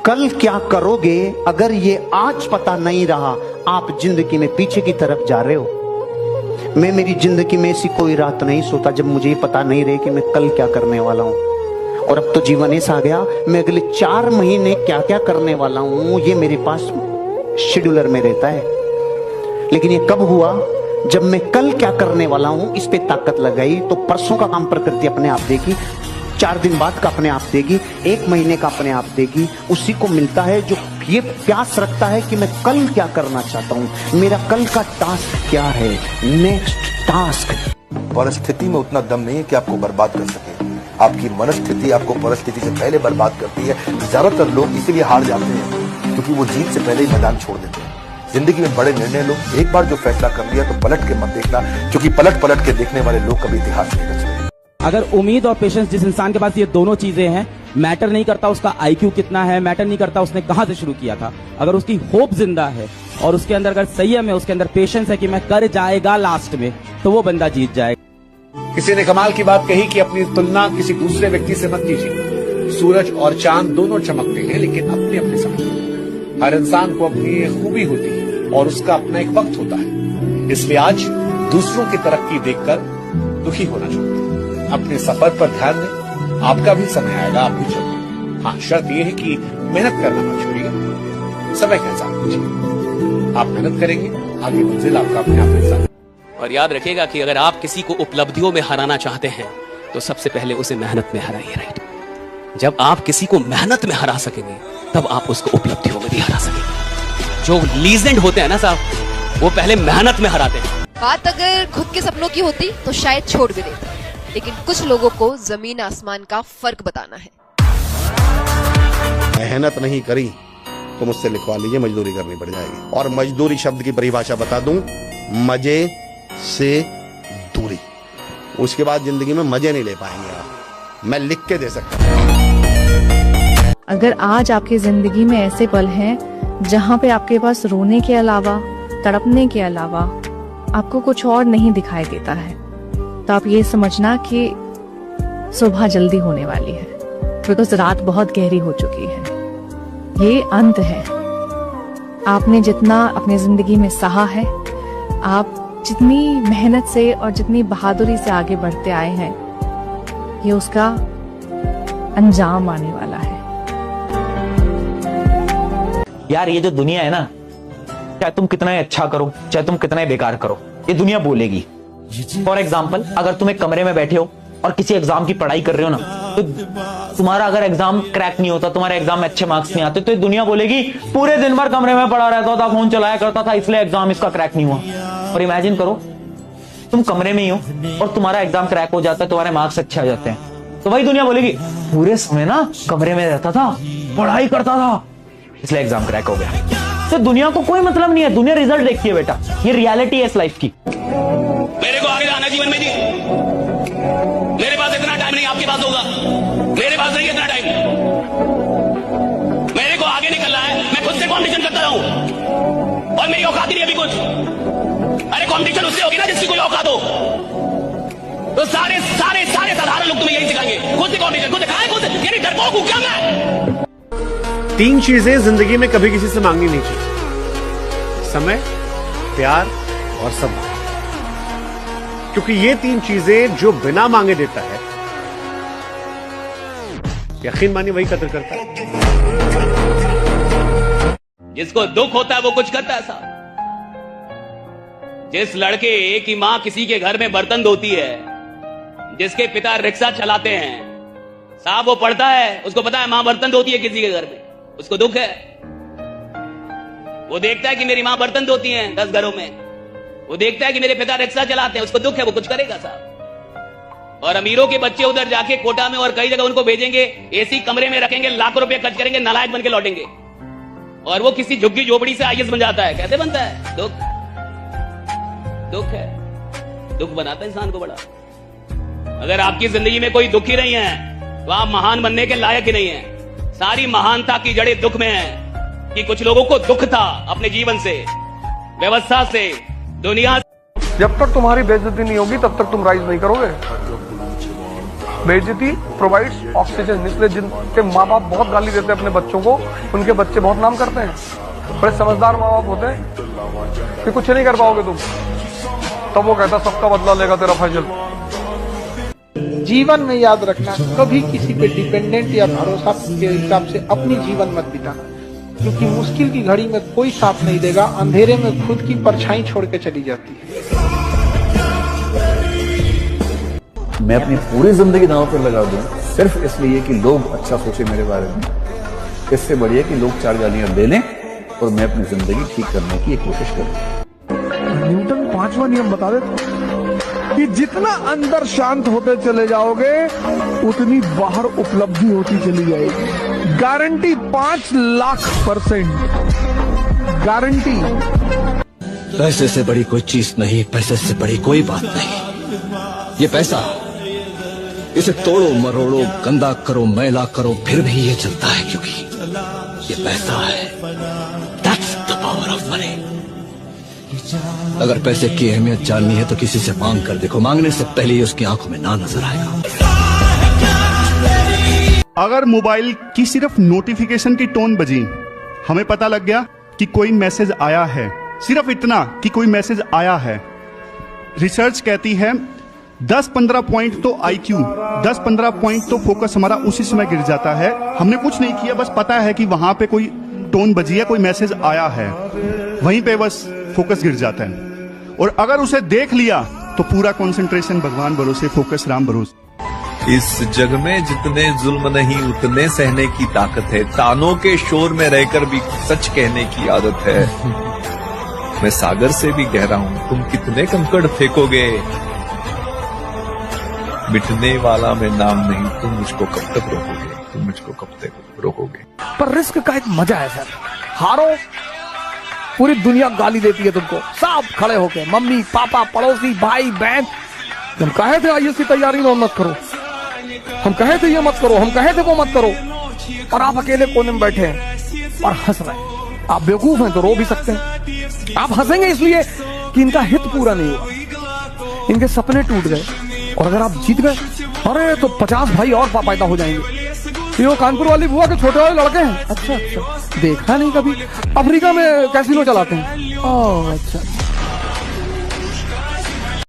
कल क्या करोगे अगर ये आज पता नहीं रहा, आप जिंदगी में पीछे की तरफ जा रहे हो। मैं मेरी जिंदगी में ऐसी कोई रात नहीं सोता जब मुझे ये पता नहीं रहे कि मैं कल क्या करने वाला हूं। और अब तो जीवन ऐसा आ गया, मैं अगले 4 महीने क्या क्या करने वाला हूं ये मेरे पास शेड्यूलर में रहता है। लेकिन ये कब हुआ? जब मैं कल क्या करने वाला हूं इस पे ताकत लगाई, तो परसों का काम प्रकृति अपने आप देगी, 4 दिन बाद का अपने आप देगी, 1 महीने का अपने आप देगी। उसी को मिलता है जो ये प्यास रखता है कि मैं कल क्या करना चाहता हूं, मेरा कल का टास्क क्या है, नेक्स्ट टास्क। परिस्थिति में उतना दम नहीं है कि आपको बर्बाद कर सके। आपकी मनस्थिति आपको परिस्थिति से पहले बर्बाद करती है। ज्यादातर लोग इसीलिए हार जाते हैं क्योंकि वो जीत से पहले ही मैदान छोड़ देते हैं। जिंदगी में बड़े निर्णय लो, एक बार जो फैसला कर लिया तो पलट के मत देखना, क्योंकि पलट पलट के देखने वाले लोग कभी इतिहास नहीं रचते। अगर उम्मीद और पेशेंस जिस इंसान के पास ये दोनों चीजें हैं, मैटर नहीं करता उसका आईक्यू कितना है, मैटर नहीं करता उसने कहां से शुरू किया था, अगर उसकी होप जिंदा है और उसके अंदर अगर संयम है, उसके अंदर पेशेंस है कि मैं कर जाएगा लास्ट में, तो वो बंदा जीत जाएगा। किसी ने कमाल की बात कही कि अपनी तुलना किसी दूसरे व्यक्ति से मत कीजिए। सूरज और चांद दोनों चमकते हैं, लेकिन अपने अपने समय। हर इंसान को अपनी खूबी होती है और उसका अपना एक वक्त होता है। इसलिए आज दूसरों की तरक्की देखकर दुखी होना चाहिए। अपने सफर पर ध्यान दें, आपका भी समय आएगा, आप भी चलो। हाँ, शर्त यह है कि मेहनत करना मत छोड़िए, समय का इंतजार कीजिए। आप मेहनत करेंगे, आगे मंजिल आपका अपने आप इंतजार। और याद रखिएगा कि अगर आप किसी को उपलब्धियों में हराना चाहते हैं तो सबसे पहले उसे मेहनत में हराइए, राइट? जब आप किसी को मेहनत में हरा सकेंगे तब आप उसको उपलब्धियों में भी हरा सकेंगे। जो लीजेंड होते हैं ना साहब, वो पहले मेहनत में हराते हैं। बात अगर खुद के सपनों की होती तो शायद छोड़ भी देते, लेकिन कुछ लोगों को जमीन आसमान का फर्क बताना है। मेहनत नहीं करी तो मुझसे लिखवा लीजिए, मजदूरी करनी पड़ जाएगी। और मजदूरी शब्द की परिभाषा बता दूं, मजे से दूरी। उसके बाद जिंदगी में मजे नहीं ले पाएंगे आप, मैं लिख के दे सकता हूं। अगर आज आपकी जिंदगी में ऐसे पल हैं जहां पे आपके पास रोने के अलावा, तड़पने के अलावा आपको कुछ और नहीं दिखाई देता है, तो आप ये समझना कि सुबह जल्दी होने वाली है, बिकॉज रात बहुत गहरी हो चुकी है। ये अंत है। आपने जितना अपनी जिंदगी में सहा है, आप जितनी मेहनत से और जितनी बहादुरी से आगे बढ़ते आए हैं, ये उसका अंजाम आने वाला है। यार ये जो दुनिया है ना, चाहे तुम कितना ही अच्छा करो, चाहे तुम कितना ही बेकार करो, ये दुनिया बोलेगी। फॉर एग्जाम्पल, अगर तुम एक कमरे में बैठे हो और किसी एग्जाम की पढ़ाई कर रहे हो ना, तो तुम्हारा अगर एग्जाम क्रैक नहीं होता, तुम्हारे एग्जाम में अच्छे मार्क्स नहीं आते, तो ये दुनिया बोलेगी पूरे दिन भर कमरे में पड़ा रहता था, फोन चलाया करता था, इसलिए एग्जाम इसका क्रैक नहीं हुआ। और इमेजिन करो तुम कमरे में ही हो और तुम्हारा एग्जाम क्रैक हो जाता है, तुम्हारे मार्क्स अच्छे आ जाते हैं, तो वही दुनिया बोलेगी पूरे समय ना कमरे में रहता था, पढ़ाई करता था, इसलिए एग्जाम क्रैक हो गया। तो दुनिया को कोई मतलब नहीं है, दुनिया रिजल्ट देखती है बेटा, ये रियलिटी है इस लाइफ की। मेरे को आगे जाना जीवन में जी, मेरे पास इतना टाइम नहीं आपके पास होगा, मेरे पास नहीं इतना टाइम। मेरे को आगे निकलना है, मैं खुद से कॉम्पिटिशन करता रहूं और मेरी औकात ही नहीं अभी कुछ। अरे कॉम्पिटिशन उससे होगी ना जिसकी कोई औकात हो। तो सारे सारे सारे साधारण लोग तुम्हें यही सिखाएंगे, खुद से कॉम्पिटिशन, खुद दिखाए, खुद यानी डरपोक हूं क्या मैं? 3 चीजें जिंदगी में कभी किसी से मांगनी नहीं चाहिए: समय, प्यार और सम्मान। क्योंकि ये 3 चीजें जो बिना मांगे देता है, यकीन मानिए वही कदर करता है। जिसको दुख होता है वो कुछ करता है साहब। जिस लड़के की मां किसी के घर में बर्तन धोती है, जिसके पिता रिक्शा चलाते हैं साहब, वो पढ़ता है, उसको पता है मां बर्तन धोती है किसी के घर में, उसको दुख है। वो देखता है कि मेरी मां बर्तन धोती है 10 घरों में, वो देखता है कि मेरे पिता रिक्शा चलाते हैं, उसको दुख है, वो कुछ करेगा साहब। और अमीरों के बच्चे उधर जाके कोटा में और कई जगह उनको भेजेंगे, एसी कमरे में रखेंगे, लाखों रुपए खर्च करेंगे, नालायक बन के लौटेंगे। और वो किसी झुग्गी झोपड़ी से आईएएस बन जाता है। कैसे बनता है? दुख, दुख है, दुख बनाता है इंसान को बड़ा। अगर आपकी जिंदगी में कोई दुख ही नहीं है तो आप महान बनने के लायक ही नहीं है। सारी महानता की जड़ें दुख में है कि कुछ लोगों को दुख था अपने जीवन से, व्यवस्था से, दुनिया से। जब तक तुम्हारी बेइज्जती नहीं होगी तब तक तुम राइज नहीं करोगे। बेइज्जती प्रोवाइड्स ऑक्सीजन, इसलिए जिनके माँ बाप बहुत गाली देते हैं अपने बच्चों को, उनके बच्चे बहुत नाम करते हैं। बड़े समझदार माँ बाप होते हैं कि कुछ नहीं कर पाओगे तुम, तब वो कहता सबका बदला लेगा तेरा फैजल। जीवन में याद रखना, कभी किसी पे डिपेंडेंट या भरोसा के हिसाब से अपनी जीवन मत बिताना, क्योंकि मुश्किल की घड़ी में कोई साथ नहीं देगा, अंधेरे में खुद की परछाई छोड़ के चली जाती है। मैं अपनी पूरी जिंदगी दांव पर लगा दूं सिर्फ इसलिए कि लोग अच्छा सोचे मेरे बारे में, इससे बढ़िया कि लोग 4 गालियां दे लें और मैं अपनी जिंदगी ठीक करने की कोशिश करूं। न्यूटन 5वां नियम बता देता कि जितना अंदर शांत होते चले जाओगे उतनी बाहर उपलब्धि होती चली जाएगी। Guarantee 5,00,000% guarantee. पैसे से बड़ी कोई चीज नहीं, पैसे से बड़ी कोई बात नहीं। ये पैसा, इसे तोड़ो मरोड़ो, गंदा करो, मैला करो, फिर भी ये चलता है, क्योंकि ये पैसा है। That's the power of money। अगर पैसे की अहमियत जाननी है तो किसी से मांग कर देखो, मांगने से पहले ही उसकी आंखों में ना नजर आएगा। अगर मोबाइल की सिर्फ नोटिफिकेशन की टोन बजी, हमें पता लग गया कि कोई मैसेज आया है, सिर्फ इतना कि कोई मैसेज आया है। रिसर्च कहती है 10-15 पॉइंट तो IQ, 10-15 पॉइंट तो फोकस हमारा उसी समय गिर जाता है। हमने कुछ नहीं किया, बस पता है कि वहां पे कोई टोन बजी है, कोई मैसेज आया है, वहीं पे बस फोकस गिर जाता है। और अगर उसे देख लिया तो पूरा कंसंट्रेशन भगवान भरोसे, फोकस राम भरोसे। इस जग में जितने जुल्म नहीं उतने सहने की ताकत है, तानों के शोर में रहकर भी सच कहने की आदत है। मैं सागर से भी गहरा हूं, तुम कितने कंकड़ फेंकोगे, मिटने वाला मैं नाम नहीं, तुम मुझको कब तक रोकोगे, तुम मुझको कब तक रोकोगे। पर रिस्क का एक मजा है सर, हारो पूरी दुनिया गाली देती है तुमको, सब खड़े होके, मम्मी पापा पड़ोसी भाई बहन। हम कहे थे IAS की तैयारी में मत करो, हम कहे थे ये मत करो, हम कहे थे वो मत करो, और आप अकेले कोने में बैठे हैं और हंस रहे हैं। आप बेवकूफ हैं तो रो भी सकते हैं। आप हंसेंगे इसलिए कि इनका हित पूरा नहीं हुआ, इनके सपने टूट गए, और अगर आप जीत गए, अरे तो 50 भाई और पैदा हो जाएंगे। ये वो कानपुर वाली बुआ के छोटे वाले लड़के हैं। अच्छा, देखा नहीं कभी, अफ्रीका में कैसीनो चलाते हैं। ओह अच्छा।